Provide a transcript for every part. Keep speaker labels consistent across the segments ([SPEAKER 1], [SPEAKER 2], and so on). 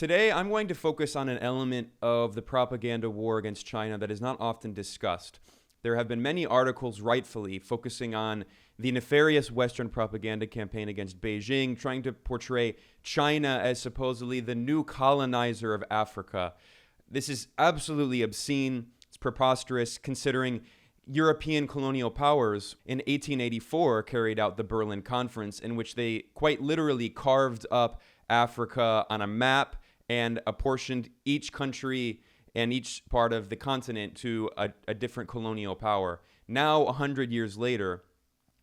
[SPEAKER 1] Today, I'm going to focus on an element of the propaganda war against China that is not often discussed. There have been many articles, rightfully, focusing on the nefarious Western propaganda campaign against Beijing, trying to portray China as supposedly the new colonizer of Africa. This is absolutely obscene. It's preposterous, considering European colonial powers in 1884 carried out the Berlin Conference, in which they quite literally carved up Africa on a map and apportioned each country and each part of the continent to a different colonial power. Now, 100 years later,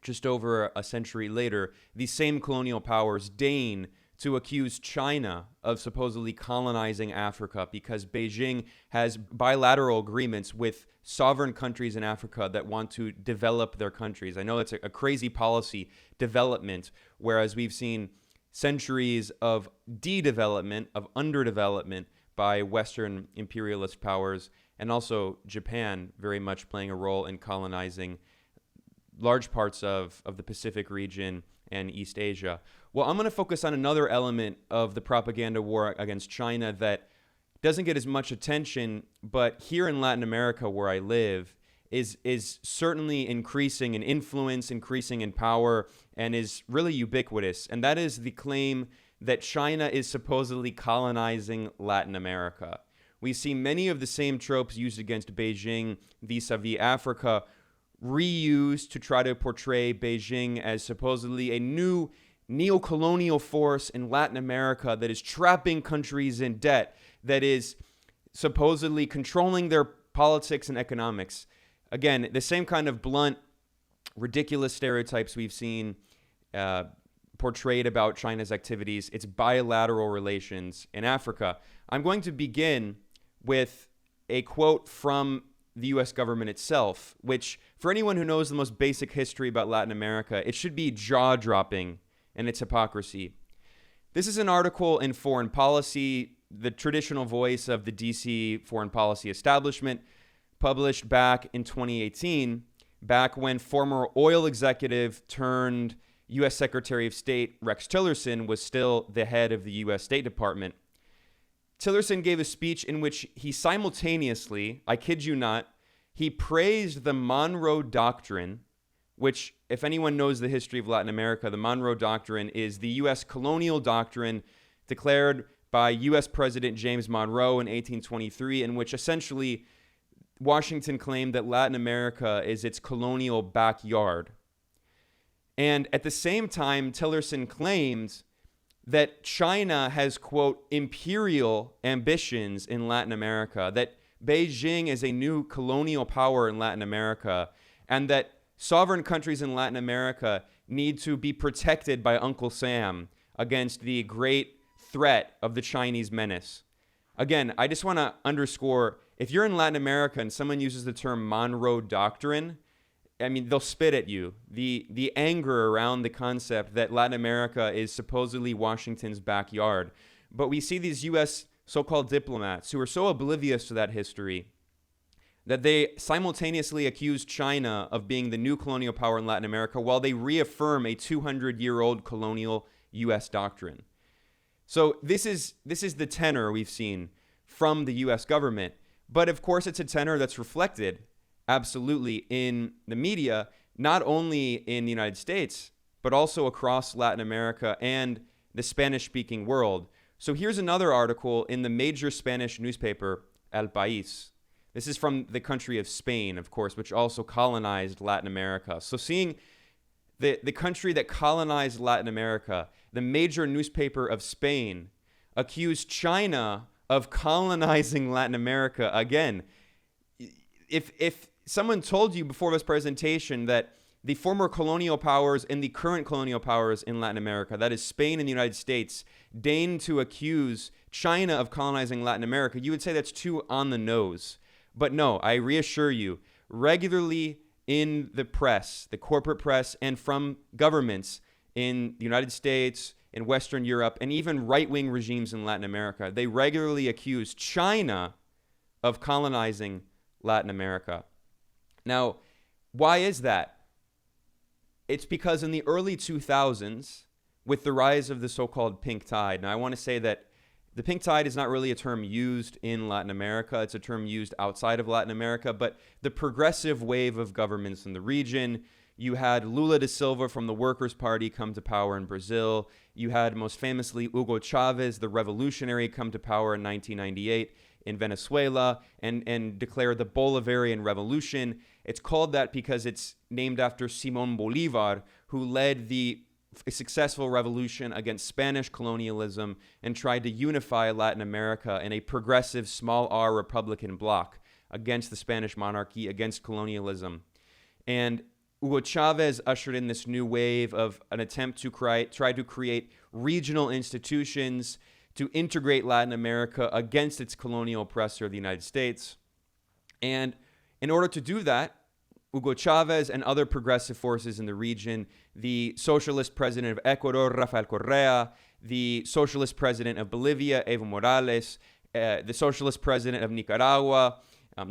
[SPEAKER 1] just over a century later, these same colonial powers deign to accuse China of supposedly colonizing Africa because Beijing has bilateral agreements with sovereign countries in Africa that want to develop their countries. I know it's a crazy policy development, whereas we've seen centuries of de-development, of underdevelopment by Western imperialist powers, and also Japan very much playing a role in colonizing large parts of the Pacific region and East Asia. Well, I'm going to focus on another element of the propaganda war against China that doesn't get as much attention, but here in Latin America, where I live, is certainly increasing in influence, increasing in power, and is really ubiquitous. And that is the claim that China is supposedly colonizing Latin America. We see many of the same tropes used against Beijing vis-a-vis Africa reused to try to portray Beijing as supposedly a new neocolonial force in Latin America that is trapping countries in debt, that is supposedly controlling their politics and economics. Again, the same kind of blunt, ridiculous stereotypes we've seen portrayed about China's activities, its bilateral relations in Africa. I'm going to begin with a quote from the U.S. government itself, which, for anyone who knows the most basic history about Latin America, it should be jaw-dropping in its hypocrisy. This is an article in Foreign Policy, the traditional voice of the D.C. foreign policy establishment, published back in 2018, back when former oil executive turned U.S. Secretary of State Rex Tillerson was still the head of the U.S. State Department. Tillerson gave a speech in which he simultaneously, I kid you not, he praised the Monroe Doctrine, which, if anyone knows the history of Latin America, the Monroe Doctrine is the U.S. colonial doctrine declared by U.S. President James Monroe in 1823, in which essentially Washington claimed that Latin America is its colonial backyard. And at the same time, Tillerson claimed that China has, quote, imperial ambitions in Latin America, that Beijing is a new colonial power in Latin America, and that sovereign countries in Latin America need to be protected by Uncle Sam against the great threat of the Chinese menace. Again, I just want to underscore, if you're in Latin America and someone uses the term Monroe Doctrine, I mean, they'll spit at you. The anger around the concept that Latin America is supposedly Washington's backyard. But we see these U.S. so-called diplomats who are so oblivious to that history that they simultaneously accuse China of being the new colonial power in Latin America while they reaffirm a 200-year-old colonial U.S. doctrine. So this is the tenor we've seen from the U.S. government. But of course, it's a tenor that's reflected absolutely in the media, not only in the United States, but also across Latin America and the Spanish-speaking world. So here's another article in the major Spanish newspaper, El País. This is from the country of Spain, of course, which also colonized Latin America. So seeing the country that colonized Latin America, the major newspaper of Spain, accused China of colonizing Latin America. Again, if someone told you before this presentation that the former colonial powers and the current colonial powers in Latin America, that is Spain and the United States, deign to accuse China of colonizing Latin America, you would say that's too on the nose. But no, I reassure you, regularly in the press, the corporate press, and from governments in the United States, in Western Europe, and even right-wing regimes in Latin America, they regularly accuse China of colonizing Latin America. Now, why is that? It's because in the early 2000s, with the rise of the so-called pink tide, now I want to say that The pink tide is not really a term used in Latin America. It's a term used outside of Latin America, but the progressive wave of governments in the region. You had Lula da Silva from the Workers' Party come to power in Brazil. You had most famously Hugo Chavez, the revolutionary, come to power in 1998 in Venezuela and declare the Bolivarian Revolution. It's called that because it's named after Simón Bolívar, who led the successful revolution against Spanish colonialism and tried to unify Latin America in a progressive small r Republican bloc against the Spanish monarchy, against colonialism. And Hugo Chavez ushered in this new wave of an attempt to try to create regional institutions to integrate Latin America against its colonial oppressor, the United States. And in order to do that, Hugo Chavez and other progressive forces in the region, the socialist president of Ecuador, Rafael Correa, the socialist president of Bolivia, Evo Morales, the socialist president of Nicaragua,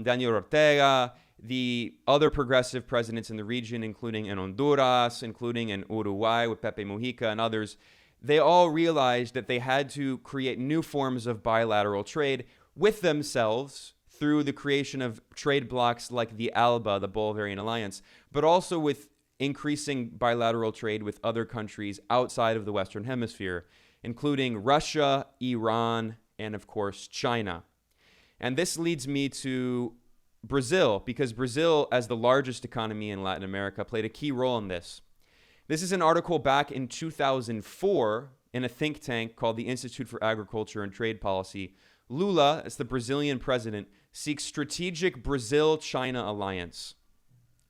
[SPEAKER 1] Daniel Ortega, the other progressive presidents in the region, including in Honduras, including in Uruguay with Pepe Mujica and others, they all realized that they had to create new forms of bilateral trade with themselves through the creation of trade blocs like the ALBA, the Bolivarian Alliance, but also with increasing bilateral trade with other countries outside of the Western Hemisphere, including Russia, Iran, and of course, China. And this leads me to Brazil, because Brazil, as the largest economy in Latin America, played a key role in this. This is an article back in 2004 in a think tank called the Institute for Agriculture and Trade Policy. Lula, as the Brazilian president, seeks strategic Brazil-China alliance.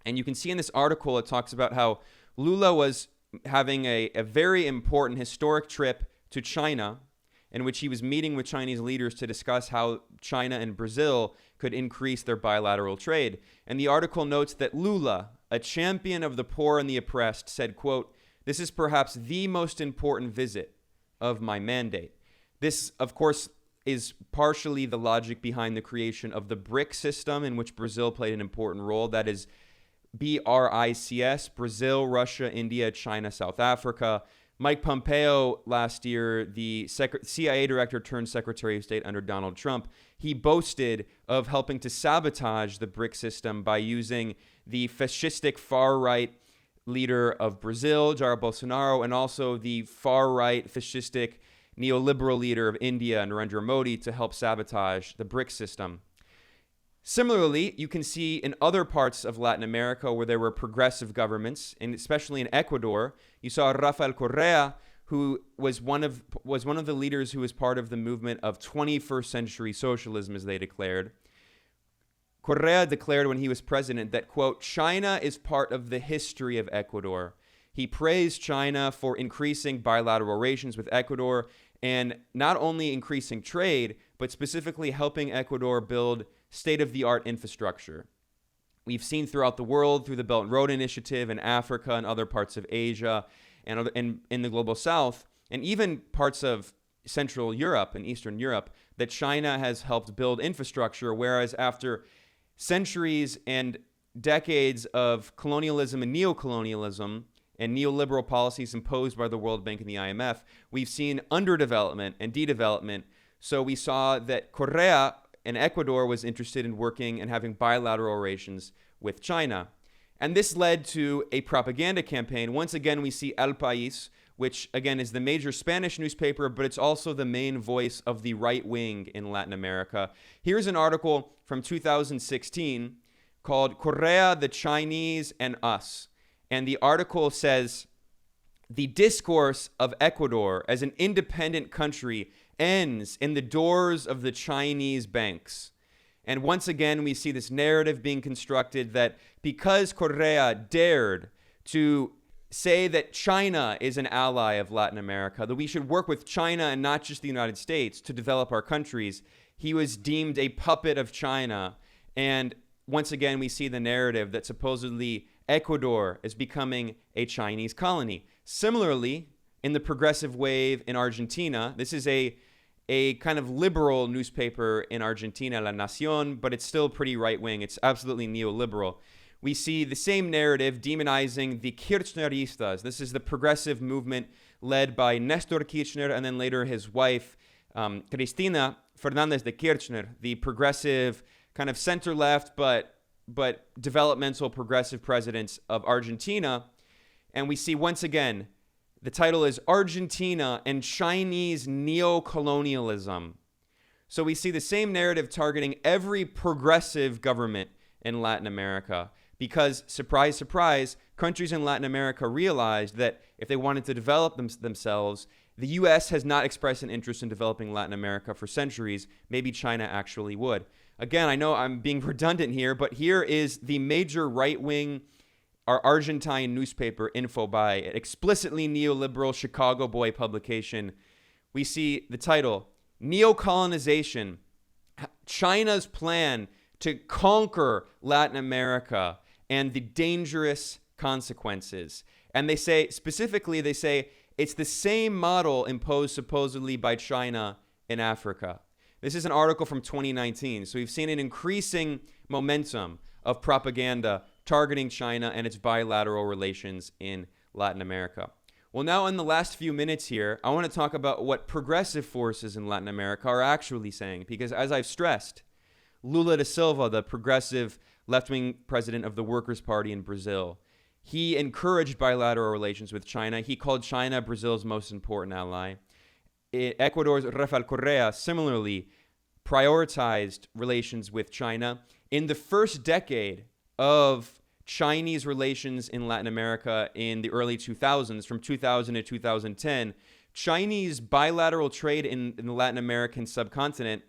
[SPEAKER 1] And you can see in this article, it talks about how Lula was having a very important historic trip to China, in which he was meeting with Chinese leaders to discuss how China and Brazil could increase their bilateral trade. And the article notes that Lula, a champion of the poor and the oppressed, said, quote, "This is perhaps the most important visit of my mandate." This, of course, is partially the logic behind the creation of the BRIC system, in which Brazil played an important role. That is BRICS, Brazil, Russia, India, China, South Africa. Mike Pompeo last year, the CIA director turned Secretary of State under Donald Trump, he boasted of helping to sabotage the BRIC system by using the fascistic far-right leader of Brazil, Jair Bolsonaro, and also the far-right fascistic neoliberal leader of India, Narendra Modi, to help sabotage the BRIC system. Similarly, you can see in other parts of Latin America where there were progressive governments, and especially in Ecuador, you saw Rafael Correa, who was one of the leaders who was part of the movement of 21st century socialism, as they declared. Correa declared when he was president that, quote, "China is part of the history of Ecuador." He praised China for increasing bilateral relations with Ecuador and not only increasing trade, but specifically helping Ecuador build state-of-the-art infrastructure. We've seen throughout the world, through the Belt and Road Initiative in Africa and other parts of Asia and in the global south, and even parts of Central Europe and Eastern Europe, that China has helped build infrastructure, whereas after centuries and decades of colonialism and neocolonialism and neoliberal policies imposed by the World Bank and the IMF, we've seen underdevelopment and de-development. So we saw that Correa in Ecuador was interested in working and having bilateral relations with China. And this led to a propaganda campaign. Once again, we see El País, which again is the major Spanish newspaper, but it's also the main voice of the right wing in Latin America. Here's an article from 2016 called "Correa, the Chinese, and Us." And the article says, "The discourse of Ecuador as an independent country ends in the doors of the Chinese banks." And once again, we see this narrative being constructed that because Correa dared to say that China is an ally of Latin America, that we should work with China and not just the United States to develop our countries, he was deemed a puppet of China. And once again, we see the narrative that supposedly Ecuador is becoming a Chinese colony. Similarly, in the progressive wave in Argentina, this is a kind of liberal newspaper in Argentina, La Nación, but it's still pretty right-wing. It's absolutely neoliberal. We see the same narrative demonizing the Kirchneristas. This is the progressive movement led by Nestor Kirchner and then later his wife, Cristina Fernandez de Kirchner, the progressive, kind of center-left, but developmental progressive presidents of Argentina. And we see once again, the title is Argentina and Chinese Neocolonialism. So we see the same narrative targeting every progressive government in Latin America because, surprise, surprise, countries in Latin America realized that if they wanted to develop themselves, the U.S. has not expressed an interest in developing Latin America for centuries. Maybe China actually would. Again, I know I'm being redundant here, but here is the major right-wing Argentine newspaper, Infobae, an explicitly neoliberal Chicago boy publication. We see the title, Neocolonization, China's plan to conquer Latin America and the dangerous consequences. And they say, specifically, it's the same model imposed supposedly by China in Africa. This is an article from 2019. So we've seen an increasing momentum of propaganda targeting China and its bilateral relations in Latin America. Well, now in the last few minutes here, I want to talk about what progressive forces in Latin America are actually saying. Because as I've stressed, Lula da Silva, the progressive left-wing president of the Workers' Party in Brazil, he encouraged bilateral relations with China. He called China Brazil's most important ally. Ecuador's Rafael Correa similarly prioritized relations with China. In the first decade of Chinese relations in Latin America in the early 2000s, from 2000 to 2010, Chinese bilateral trade in the Latin American subcontinent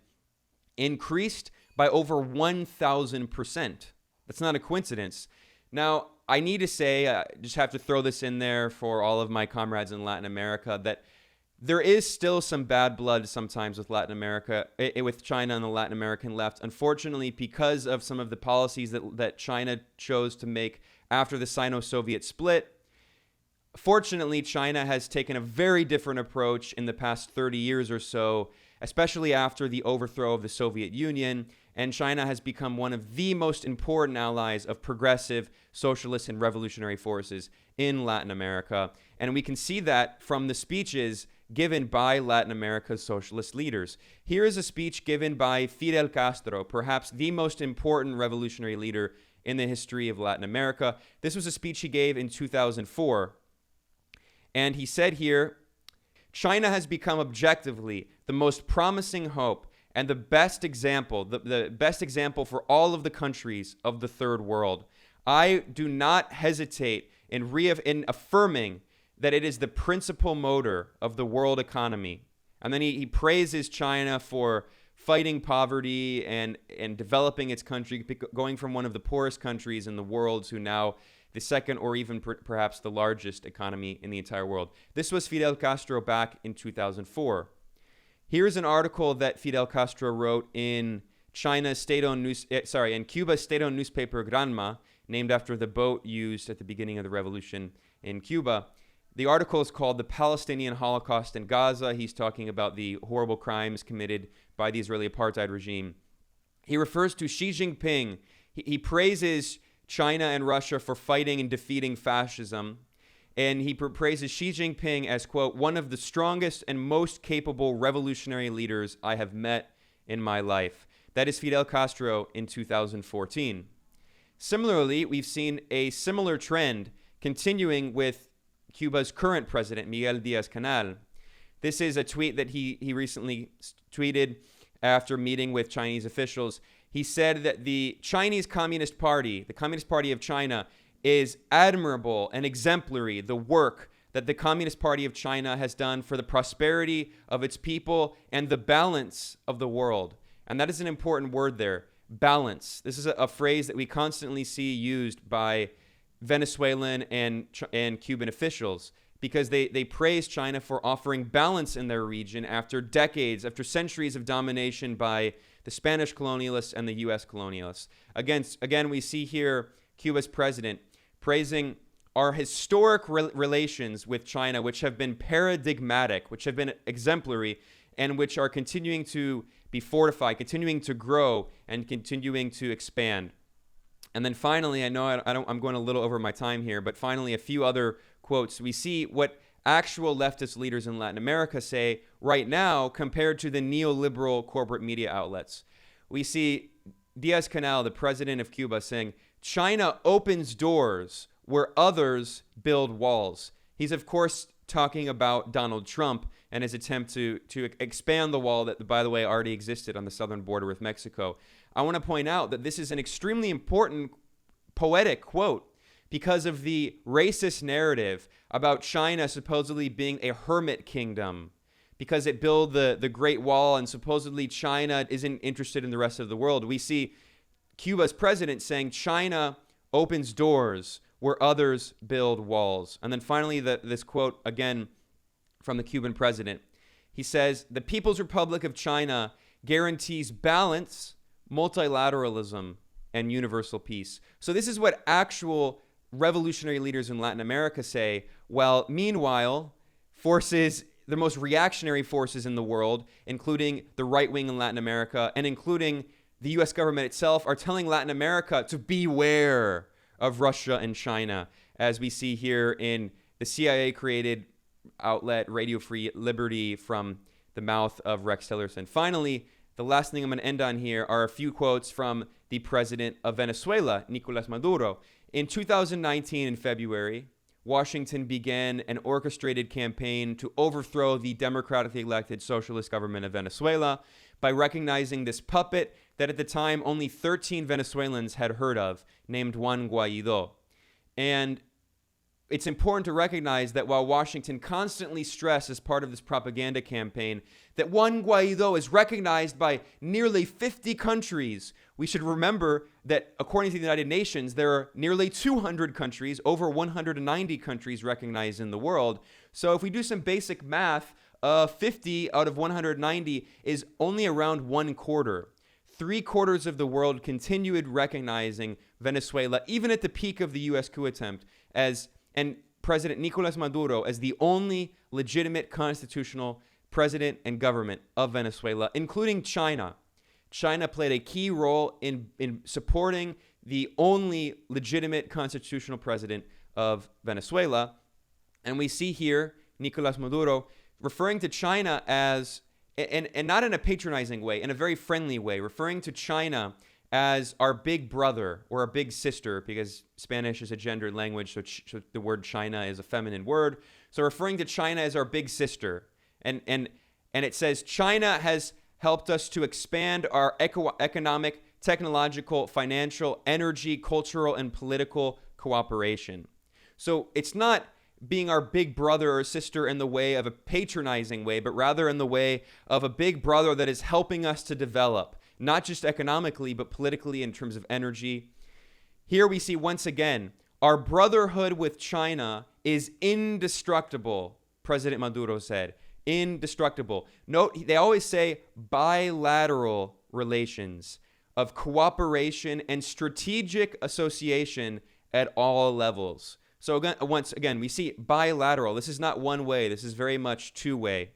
[SPEAKER 1] increased by over 1,000%. That's not a coincidence. Now, I need to say, I just have to throw this in there for all of my comrades in Latin America, that there is still some bad blood sometimes with Latin America, with China and the Latin American left. Unfortunately, because of some of the policies that China chose to make after the Sino-Soviet split, fortunately, China has taken a very different approach in the past 30 years or so, especially after the overthrow of the Soviet Union. And China has become one of the most important allies of progressive, socialist, and revolutionary forces in Latin America. And we can see that from the speeches given by Latin America's socialist leaders. Here is a speech given by Fidel Castro, perhaps the most important revolutionary leader in the history of Latin America. This was a speech he gave in 2004. And he said here, China has become objectively the most promising hope and the best example, the best example for all of the countries of the third world. I do not hesitate in affirming that it is the principal motor of the world economy. And then he praises China for fighting poverty and developing its country, going from one of the poorest countries in the world to now the second or even perhaps the largest economy in the entire world. This was Fidel Castro back in 2004. Here's an article that Fidel Castro wrote in Cuba's state-owned newspaper Granma, named after the boat used at the beginning of the revolution in Cuba. The article is called The Palestinian Holocaust in Gaza. He's talking about the horrible crimes committed by the Israeli apartheid regime. He refers to Xi Jinping. He praises China and Russia for fighting and defeating fascism. And he praises Xi Jinping as, quote, one of the strongest and most capable revolutionary leaders I have met in my life. That is Fidel Castro in 2014. Similarly, we've seen a similar trend continuing with Cuba's current president, Miguel Díaz-Canel. This is a tweet that he recently tweeted after meeting with Chinese officials. He said that the Chinese Communist Party, the Communist Party of China, is admirable and exemplary, the work that the Communist Party of China has done for the prosperity of its people and the balance of the world. And that is an important word there, balance. This is a phrase that we constantly see used by Venezuelan and Cuban officials because they praise China for offering balance in their region after decades, after centuries of domination by the Spanish colonialists and the U.S. colonialists. Again, we see here Cuba's president praising our historic relations with China, which have been paradigmatic, which have been exemplary, and which are continuing to be fortified, continuing to grow, and continuing to expand. And then finally, I know I'm going a little over my time here, but finally, a few other quotes. We see what actual leftist leaders in Latin America say right now compared to the neoliberal corporate media outlets. We see Diaz-Canel, the president of Cuba, saying, China opens doors where others build walls. He's, of course, talking about Donald Trump and his attempt to expand the wall that, by the way, already existed on the southern border with Mexico. I want to point out that this is an extremely important poetic quote because of the racist narrative about China supposedly being a hermit kingdom because it built the Great Wall and supposedly China isn't interested in the rest of the world. We see Cuba's president saying China opens doors where others build walls. And then finally, this quote again from the Cuban president. He says, the People's Republic of China guarantees balance, multilateralism, and universal peace. So this is what actual revolutionary leaders in Latin America say, while meanwhile, the most reactionary forces in the world, including the right wing in Latin America and including the U.S. government itself, are telling Latin America to beware of Russia and China, as we see here in the CIA-created outlet Radio Free Liberty from the mouth of Rex Tillerson. Finally, the last thing I'm going to end on here are a few quotes from the president of Venezuela, Nicolás Maduro. In 2019, in February, Washington began an orchestrated campaign to overthrow the democratically elected socialist government of Venezuela by recognizing this puppet that at the time only 13 Venezuelans had heard of, named Juan Guaidó. And it's important to recognize that while Washington constantly stressed as part of this propaganda campaign that Juan Guaidó is recognized by nearly 50 countries, we should remember that according to the United Nations, there are nearly 200 countries, over 190 countries recognized in the world. So if we do some basic math, 50 out of 190 is only around 1/4. 3/4 of the world continued recognizing Venezuela, even at the peak of the U.S. coup attempt, and President Nicolás Maduro as the only legitimate constitutional president and government of Venezuela, including China. China played a key role in supporting the only legitimate constitutional president of Venezuela. And we see here Nicolás Maduro referring to China as, and not in a patronizing way, in a very friendly way, referring to China as our big brother or our big sister, because Spanish is a gendered language, so the word China is a feminine word. So referring to China as our big sister. And it says China has helped us to expand our economic, technological, financial, energy, cultural, and political cooperation. So it's not being our big brother or sister in the way of a patronizing way, but rather in the way of a big brother that is helping us to develop, not just economically, but politically in terms of energy. Here we see once again, our brotherhood with China is indestructible, President Maduro said. Indestructible. Note, they always say bilateral relations of cooperation and strategic association at all levels. So once again, we see bilateral. This is not one way. This is very much two-way.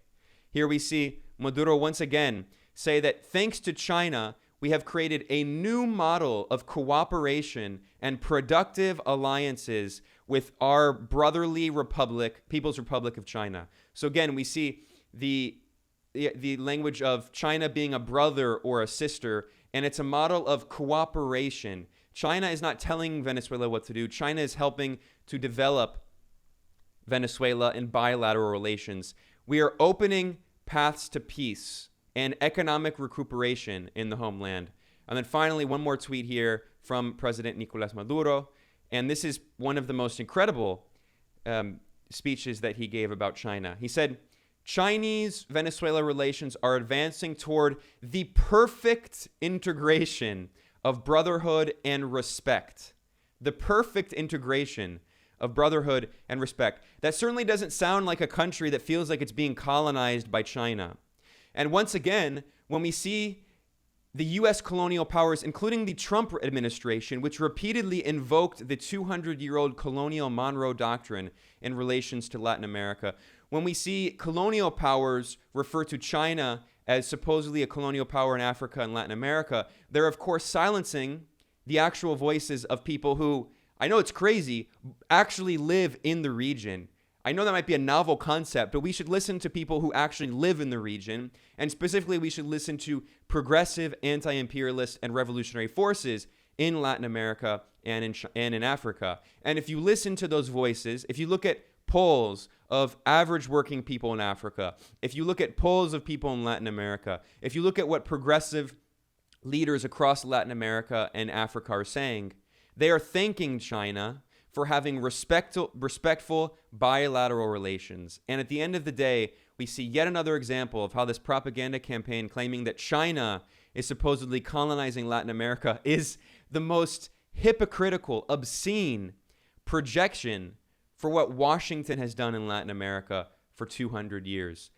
[SPEAKER 1] Here we see Maduro once again say that thanks to China, we have created a new model of cooperation and productive alliances with our brotherly republic, People's Republic of China. So again, we see the language of China being a brother or a sister, and it's a model of cooperation. China is not telling Venezuela what to do. China is helping to develop Venezuela in bilateral relations. We are opening paths to peace and economic recuperation in the homeland. And then finally, one more tweet here from President Nicolás Maduro. And this is one of the most incredible speeches that he gave about China. He said, Chinese-Venezuela relations are advancing toward the perfect integration of brotherhood and respect. The perfect integration of brotherhood and respect. That certainly doesn't sound like a country that feels like it's being colonized by China. And once again, when we see the U.S. colonial powers, including the Trump administration, which repeatedly invoked the 200-year-old colonial Monroe Doctrine in relations to Latin America, when we see colonial powers refer to China as supposedly a colonial power in Africa and Latin America, they're of course silencing the actual voices of people who, I know it's crazy, actually live in the region. I know that might be a novel concept, but we should listen to people who actually live in the region. And specifically, we should listen to progressive, anti-imperialist, and revolutionary forces in Latin America and in Africa. And if you listen to those voices, if you look at polls of average working people in Africa, if you look at polls of people in Latin America, if you look at what progressive leaders across Latin America and Africa are saying, they are thanking China for having respectful bilateral relations. And at the end of the day, we see yet another example of how this propaganda campaign claiming that China is supposedly colonizing Latin America is the most hypocritical, obscene projection for what Washington has done in Latin America for 200 years.